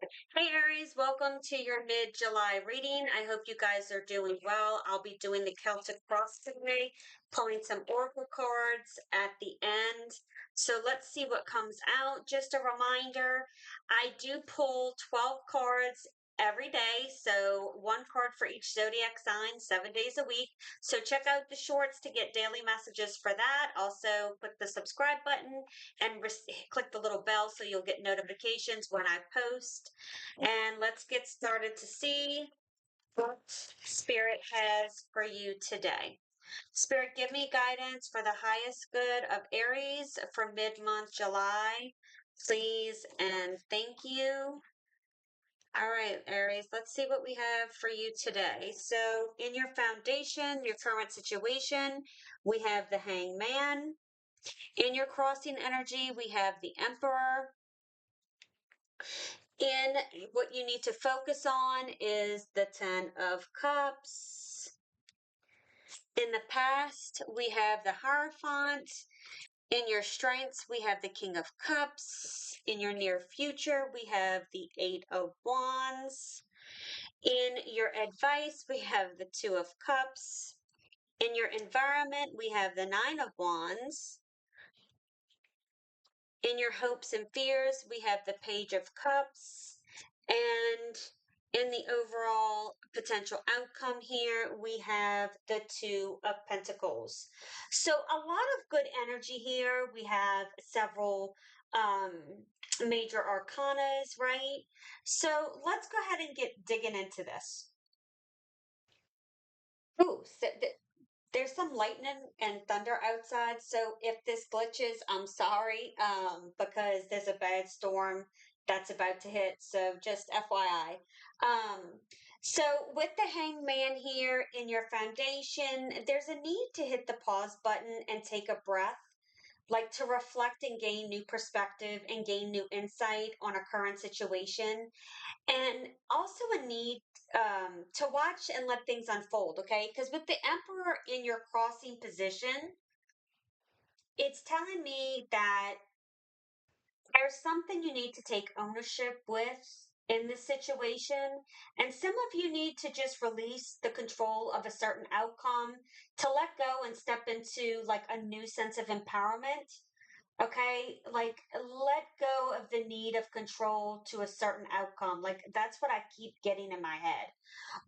Hey Aries, welcome to your mid-July reading. I hope you guys are doing well. I'll be doing the Celtic cross today, pulling some oracle cards at the end. So let's see what comes out. Just a reminder, I do pull 12 cards every day, so one card for each zodiac sign, 7 days a week. So check out the shorts to get daily messages for that. Also, click the subscribe button and click the little bell so you'll get notifications when I post. And let's get started to see what Spirit has for you today. Spirit, give me guidance for the highest good of Aries for mid-month July, please, and thank you. All right, Aries, let's see what we have for you today. So, in your foundation, your current situation, we have the Hangman. In your crossing energy, we have the Emperor. In what you need to focus on is the Ten of Cups. In the past, we have the Hierophant. In your strengths, we have the King of Cups. In your near future, we have the Eight of Wands. In your advice, we have the Two of Cups. In your environment, we have the Nine of Wands. In your hopes and fears, we have the Page of Cups. And in the overall potential outcome here, we have the Two of Pentacles. So a lot of good energy here. We have several major arcanas, right? So let's go ahead and get digging into this. Ooh, there's some lightning and thunder outside, so if this glitches, I'm sorry, because there's a bad storm that's about to hit, so just FYI. Um, so with the hangman here in your foundation, there's a need to hit the pause button and take a breath, like to reflect and gain new perspective and gain new insight on a current situation, and also a need to watch and let things unfold, okay? Because with the emperor in your crossing position, it's telling me that there's something you need to take ownership with in this situation. And some of you need to just release the control of a certain outcome to let go and step into like a new sense of empowerment. Okay, like let go of the need of control to a certain outcome. Like that's what I keep getting in my head.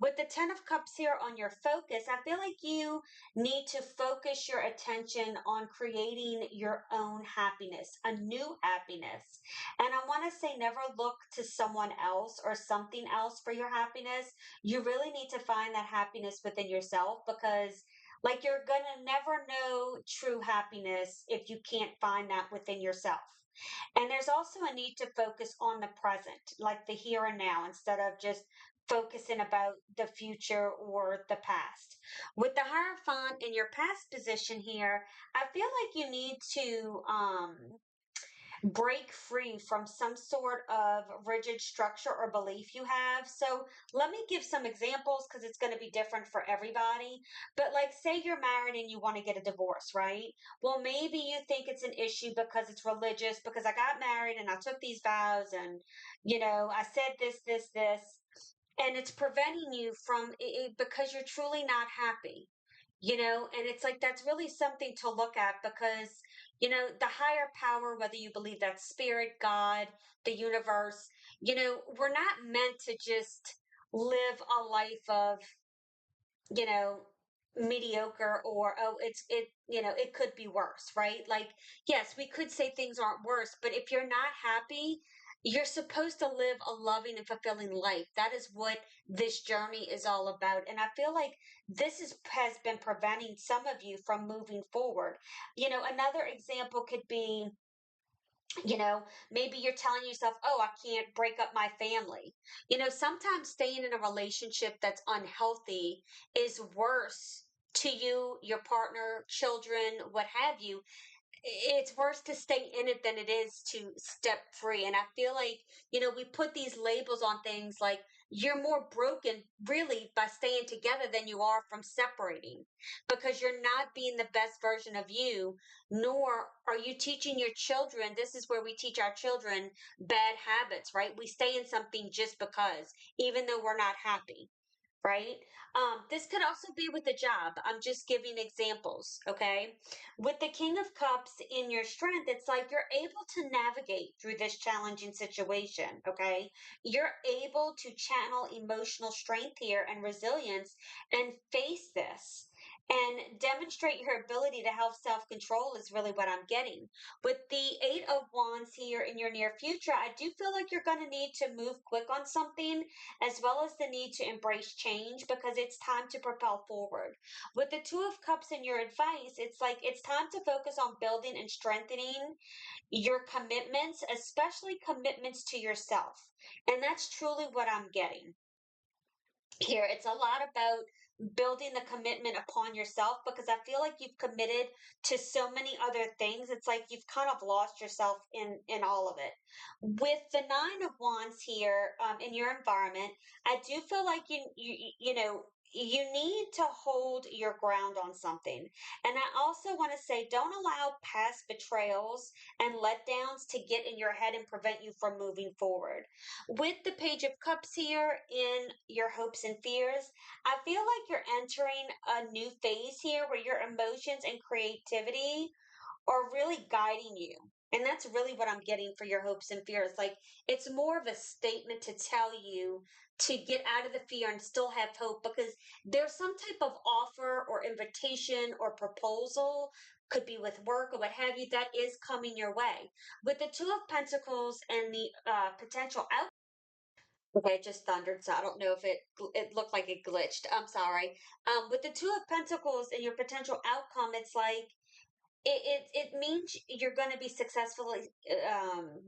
With the 10 of Cups here on your focus, I feel like you need to focus your attention on creating your own happiness, a new happiness. And I want to say, never look to someone else or something else for your happiness. You really need to find that happiness within yourself, because like you're gonna never know true happiness if you can't find that within yourself. And there's also a need to focus on the present, like the here and now, instead of just focusing about the future or the past. With the Hierophant in your past position here, I feel like you need to break free from some sort of rigid structure or belief you have. So let me give some examples because it's going to be different for everybody. But like, say you're married and you want to get a divorce, right? Well, maybe you think it's an issue because it's religious, because I got married and I took these vows and, I said this, and it's preventing you from it because you're truly not happy. And it's like that's really something to look at, because the higher power, whether you believe that's spirit, God, the universe, we're not meant to just live a life of you know mediocre, or oh, it could be worse, right? Like, yes, we could say things aren't worse, but if you're not happy, you're supposed to live a loving and fulfilling life. That is what this journey is all about, and I feel like has been preventing some of you from moving forward. Another example could be, maybe you're telling yourself, oh, I can't break up my family. Sometimes staying in a relationship that's unhealthy is worse to you, your partner, children, what have you, it's worse to stay in it than it is to step free. And I feel like, we put these labels on things like you're more broken really by staying together than you are from separating because you're not being the best version of you, nor are you teaching your children. This is where we teach our children bad habits, right? We stay in something just because, even though we're not happy, right? This could also be with a job. I'm just giving examples, okay? With the King of Cups in your strength, it's like you're able to navigate through this challenging situation, okay? You're able to channel emotional strength here and resilience and face this and demonstrate your ability to have self control, is really what I'm getting. With the Eight of Wands here in your near future, I do feel like you're going to need to move quick on something as well as the need to embrace change because it's time to propel forward. With the Two of Cups in your advice, it's like it's time to focus on building and strengthening your commitments, especially commitments to yourself. And that's truly what I'm getting here. It's a lot about building the commitment upon yourself because I feel like you've committed to so many other things. It's like you've kind of lost yourself in all of it. With the Nine of Wands here, in your environment, I do feel like you need to hold your ground on something. And I also want to say, don't allow past betrayals and letdowns to get in your head and prevent you from moving forward. With the Page of Cups here in your hopes and fears, I feel like you're entering a new phase here where your emotions and creativity are really guiding you. And that's really what I'm getting for your hopes and fears. Like it's more of a statement to tell you to get out of the fear and still have hope because there's some type of offer or invitation or proposal, could be with work or what have you, that is coming your way. With the Two of Pentacles and the potential out. Okay, it just thundered, so I don't know if it looked like it glitched. I'm sorry. With the Two of Pentacles and your potential outcome, it's like it means you're going to be successfully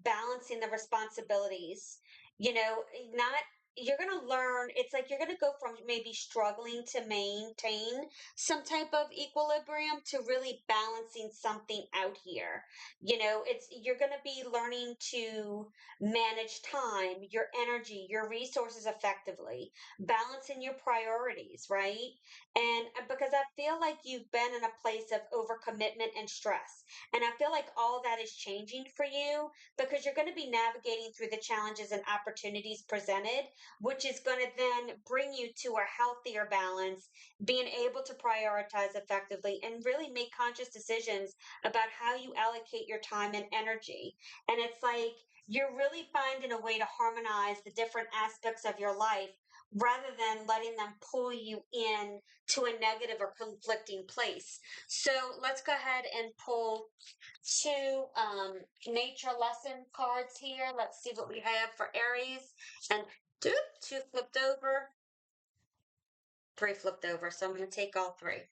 balancing the responsibilities. Not you're going to learn. It's like you're going to go from maybe struggling to maintain some type of equilibrium to really balancing something out here. It's you're going to be learning to manage time, your energy, your resources effectively, balancing your priorities, right? And because I feel like you've been in a place of overcommitment and stress. And I feel like all that is changing for you because you're going to be navigating through the challenges and opportunities presented, which is going to then bring you to a healthier balance, being able to prioritize effectively and really make conscious decisions about how you allocate your time and energy. And it's like you're really finding a way to harmonize the different aspects of your life rather than letting them pull you in to a negative or conflicting place. So let's go ahead and pull two nature lesson cards here. Let's see what we have for Aries. And two flipped over, three flipped over. So I'm going to take all three.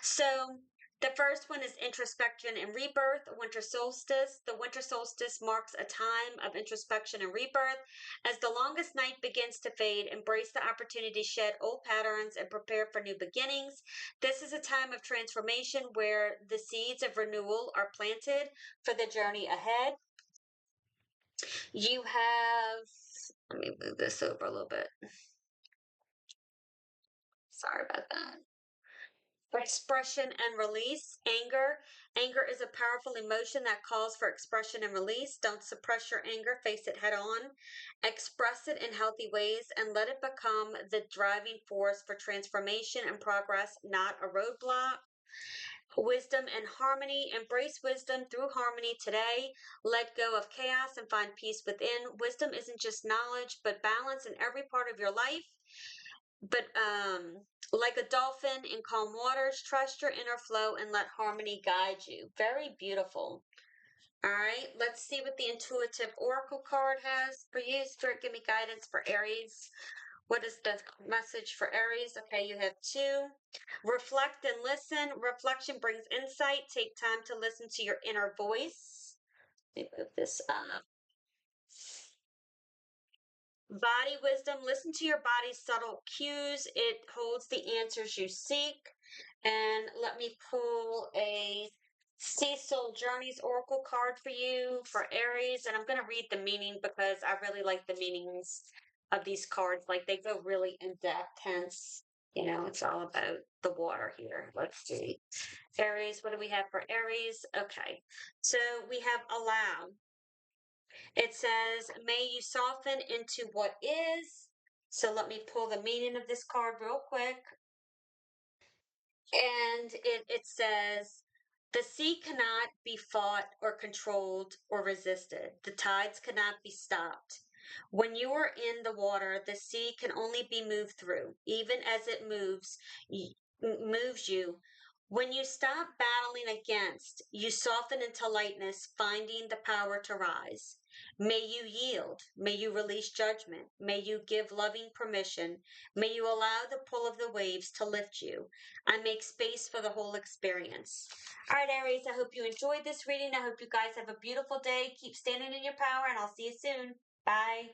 So the first one is introspection and rebirth, winter solstice. The winter solstice marks a time of introspection and rebirth. As the longest night begins to fade, embrace the opportunity to shed old patterns and prepare for new beginnings. This is a time of transformation where the seeds of renewal are planted for the journey ahead. You have, let me move this over a little bit. Sorry about that. Expression and release. Anger is a powerful emotion that calls for expression and release. Don't suppress your anger, face it head on. Express it in healthy ways and let it become the driving force for transformation and progress, not a roadblock. Wisdom and harmony. Embrace wisdom through harmony today. Let go of chaos and find peace within. Wisdom isn't just knowledge, but balance in every part of your life. But like a dolphin in calm waters, trust your inner flow and let harmony guide you. Very beautiful. All right, let's see what the intuitive oracle card has for you. Spirit, give me guidance for Aries. What is the message for Aries? Okay, you have two. Reflect and listen. Reflection brings insight. Take time to listen to your inner voice. Let me move this up. Body wisdom. Listen to your body's subtle cues. It holds the answers you seek. And let me pull a Cecil Journey's Oracle card for you for Aries, and I'm going to read the meaning because I really like the meanings of these cards. Like they go really in depth, hence, it's all about the water here. Let's see. Aries, what do we have for Aries? Okay, so we have allow. It says, may you soften into what is. So let me pull the meaning of this card real quick. And it says, the sea cannot be fought or controlled or resisted. The tides cannot be stopped. When you are in the water, the sea can only be moved through, even as it moves you. When you stop battling against, you soften into lightness, finding the power to rise. May you yield. May you release judgment. May you give loving permission. May you allow the pull of the waves to lift you. I make space for the whole experience. All right, Aries, I hope you enjoyed this reading. I hope you guys have a beautiful day. Keep standing in your power, and I'll see you soon. Bye.